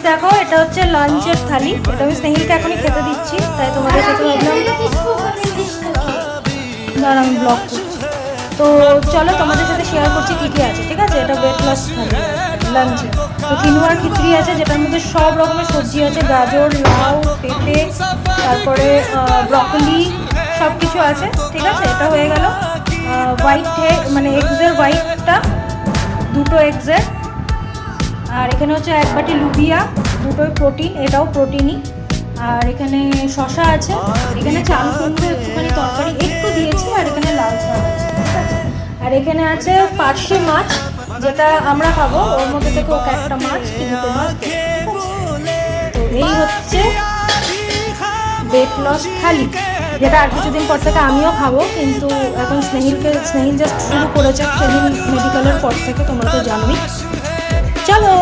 দেখো এটা হচ্ছে লাঞ্চের থালি, এটা আমি স্নেহিলকে এখনই খেতে দিচ্ছি, তাই তোমাদের সাথে ভাবলাম দাঁড়া আমি ব্লগ করছি। তো চলো তোমাদের সাথে শেয়ার করছি কী কী আছে, ঠিক আছে। এটা ওয়েট লস থালি লাঞ্চে। তো কিনোয়ার খিচুড়ি আছে, যেটার মধ্যে সব রকমের সবজি আছে, গাজর, লাউ, পেঁপে, তারপরে ব্রকলি, সব কিছু আছে, ঠিক আছে। এটা হয়ে গেল হোয়াইট মানে এগসের হোয়াইটটা, দুটো এগসের। আর এখানে হচ্ছে এক বাটি লুবিয়া, দুটোই প্রোটিন, এটাও প্রোটিনই। আর এখানে শশা আছে, এখানে চাল কুমড়ো একটুখানি তরকারি একটু দিয়েছি, আর এখানে লাল শাক আছে, ঠিক আছে। আর এখানে আছে পার্শে মাছ, যেটা আমরা খাবো, ওর মধ্যে থেকে ওকে একটা মাছ কি দুটো মাছ, ঠিক আছে। তো এই হচ্ছে ওয়েট লস থালি, যেটা আর কিছুদিন পর থেকে আমিও খাবো, কিন্তু এখন স্নেহিল জাস্ট শুরু করেছে, স্নেহিল মেডিকেলের পর থেকে, তোমরা তো জানোই। চলো।